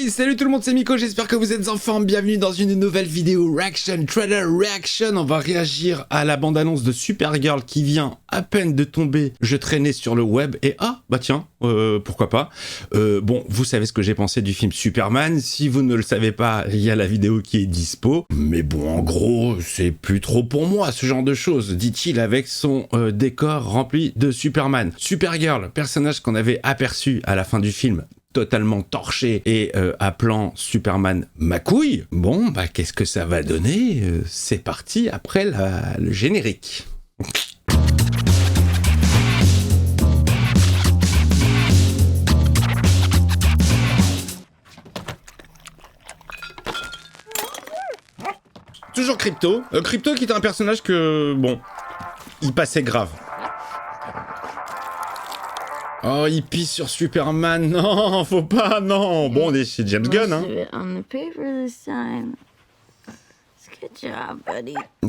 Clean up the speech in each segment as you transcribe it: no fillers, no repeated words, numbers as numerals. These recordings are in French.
Hey, salut tout le monde, c'est Miko, j'espère que vous êtes en forme. Bienvenue dans une nouvelle vidéo Reaction, Trailer Reaction. On va réagir à la bande-annonce de Supergirl qui vient à peine de tomber. Je traînais sur le web et bah tiens, pourquoi pas. Bon, vous savez ce que j'ai pensé du film Superman. Si vous ne le savez pas, il y a la vidéo qui est dispo. Mais bon, en gros, c'est plus trop pour moi ce genre de choses, dit-il avec son décor rempli de Superman. Supergirl, personnage qu'on avait aperçu à la fin du film, totalement torché et appelant Superman ma couille. Bon, bah qu'est-ce que ça va donner? C'est parti après le générique. Toujours Crypto. Crypto qui est un personnage que, bon, il passait grave. Oh, il pisse sur Superman, non, faut pas, non. Bon, c'est James Gunn, hein.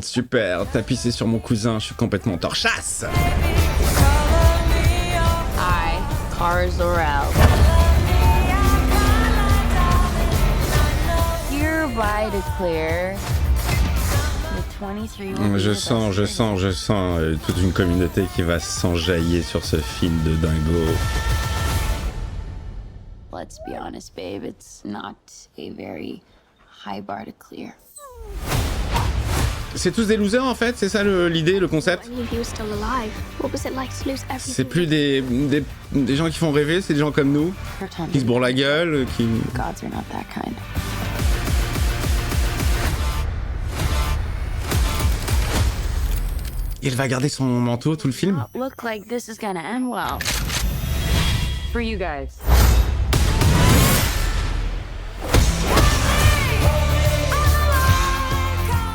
Super, t'as pissé sur mon cousin, je suis complètement torchasse. Hi, Kara Zor-El. Hereby declare the 23 Je sens toute une communauté qui va s'enjailler sur ce film de dingo. Let's be honest, babe, it's not a very high bar to clear. C'est tous des losers en fait, c'est ça l'idée, le concept? C'est plus des gens qui font rêver, c'est des gens comme nous, qui se bourrent la gueule, qui... Gods are not that kind. Il va garder son manteau tout le film? Look like this is gonna end well. For you guys.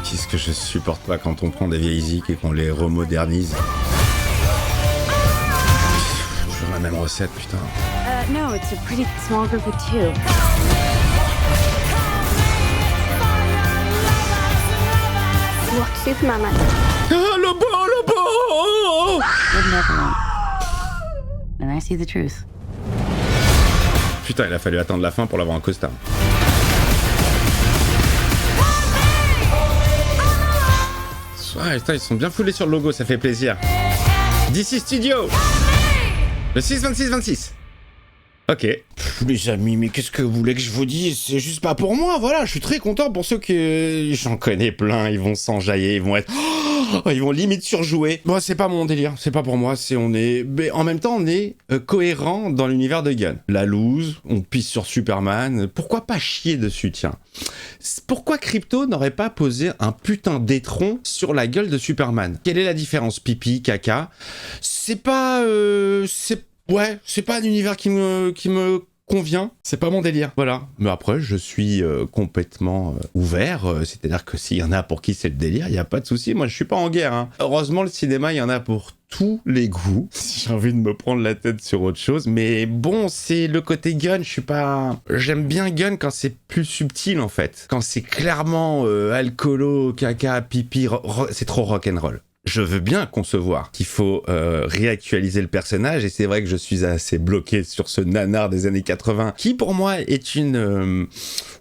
Qu'est-ce que je supporte pas quand on prend des vieilles zik et qu'on les remodernise. Toujours la même recette, putain. No, it's a pretty small group of two. What Superman? Ah, Lobo! Would never want. And I see the truth. Putain, il a fallu attendre la fin pour l'avoir en costard. Ah, putain, ils sont bien foulés sur le logo, ça fait plaisir. DC Studio. Le 6-26-26. Ok. Mes amis, mais qu'est-ce que vous voulez que je vous dise? C'est juste pas pour moi, voilà. Je suis très content pour ceux que... J'en connais plein, ils vont s'enjailler, ils vont être... Oh, ils vont limite surjouer. Bon, c'est pas mon délire, c'est pas pour moi, Mais en même temps, on est cohérent dans l'univers de Gunn. La loose, on pisse sur Superman, pourquoi pas chier dessus, tiens? Pourquoi Crypto n'aurait pas posé un putain d'étron sur la gueule de Superman? Quelle est la différence? Pipi, caca? C'est pas... c'est pas un univers qui me convient, c'est pas mon délire, voilà. Mais après, je suis complètement ouvert, c'est-à-dire que s'il y en a pour qui c'est le délire, il y a pas de souci, moi je suis pas en guerre, hein. Heureusement, le cinéma, il y en a pour tous les goûts, si j'ai envie de me prendre la tête sur autre chose, mais bon, c'est le côté Gunn, j'aime bien Gunn quand c'est plus subtil, en fait. Quand c'est clairement alcoolo, caca, pipi, c'est trop rock'n'roll. Je veux bien concevoir qu'il faut réactualiser le personnage, et c'est vrai que je suis assez bloqué sur ce nanar des années 80, qui pour moi est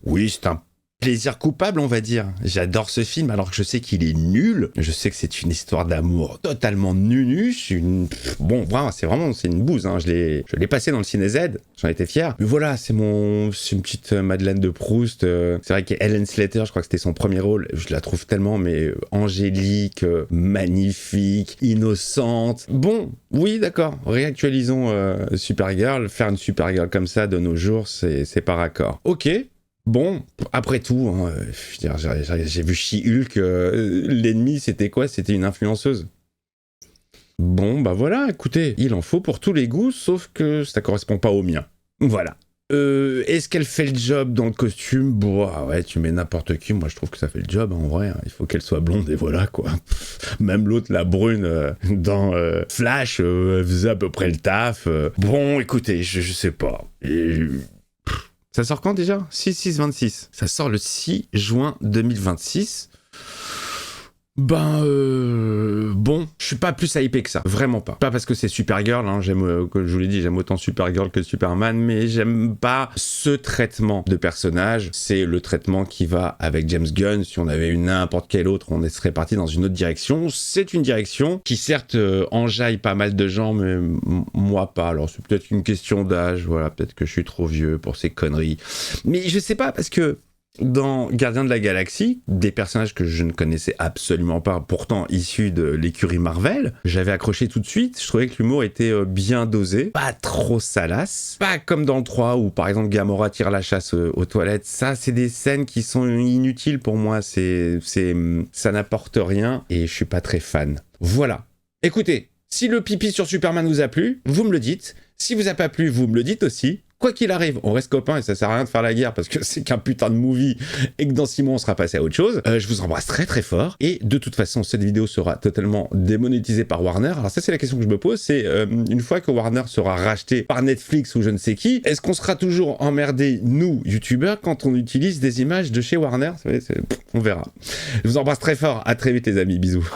oui, c'est un plaisir coupable, on va dire. J'adore ce film, alors que je sais qu'il est nul. Je sais que c'est une histoire d'amour totalement nunuche. Bon, vraiment, c'est une bouse, hein. Je l'ai passé dans le Ciné Z, j'en étais fier. Mais voilà, c'est une petite Madeleine de Proust. C'est vrai qu'Ellen Slater, je crois que c'était son premier rôle. Je la trouve tellement, angélique, magnifique, innocente. Bon, oui, d'accord. Réactualisons Supergirl. Faire une Supergirl comme ça de nos jours, c'est pas raccord. Ok. Bon, après tout, hein, j'ai vu She-Hulk, l'ennemi c'était quoi? C'était une influenceuse. Bon, bah voilà, écoutez, il en faut pour tous les goûts, sauf que ça correspond pas au mien. Voilà. Est-ce qu'elle fait le job dans le costume? Bon, ouais, tu mets n'importe qui, moi je trouve que ça fait le job, hein, en vrai, hein. Il faut qu'elle soit blonde et voilà, quoi. Même l'autre, la brune, dans Flash, elle faisait à peu près le taf. Bon, écoutez, je sais pas. Ça sort quand déjà? 6-6-26. Ça sort le 6 juin 2026. Bon, je suis pas plus hypé que ça, vraiment pas. Pas parce que c'est Supergirl, hein, j'aime, comme je vous l'ai dit, j'aime autant Supergirl que Superman, mais j'aime pas ce traitement de personnage. C'est le traitement qui va avec James Gunn. Si on avait eu n'importe quel autre, on serait parti dans une autre direction. C'est une direction qui certes enjaille pas mal de gens, mais moi pas. Alors c'est peut-être une question d'âge, voilà, peut-être que je suis trop vieux pour ces conneries. Mais je sais pas, parce que dans Gardiens de la Galaxie, des personnages que je ne connaissais absolument pas, pourtant issus de l'écurie Marvel, j'avais accroché tout de suite. Je trouvais que l'humour était bien dosé, pas trop salace, pas comme dans le 3 où par exemple Gamora tire la chasse aux toilettes. Ça, c'est des scènes qui sont inutiles pour moi, ça n'apporte rien et je suis pas très fan. Voilà. Écoutez, si le pipi sur Superman vous a plu, vous me le dites. Si vous a pas plu, vous me le dites aussi. Quoi qu'il arrive, on reste copains et ça sert à rien de faire la guerre parce que c'est qu'un putain de movie et que dans 6 mois on sera passé à autre chose. Je vous embrasse très très fort et de toute façon cette vidéo sera totalement démonétisée par Warner. Alors ça c'est la question que je me pose, c'est une fois que Warner sera racheté par Netflix ou je ne sais qui, est-ce qu'on sera toujours emmerdés, nous, youtubeurs, quand on utilise des images de chez Warner? On verra. Je vous embrasse très fort, à très vite les amis, bisous.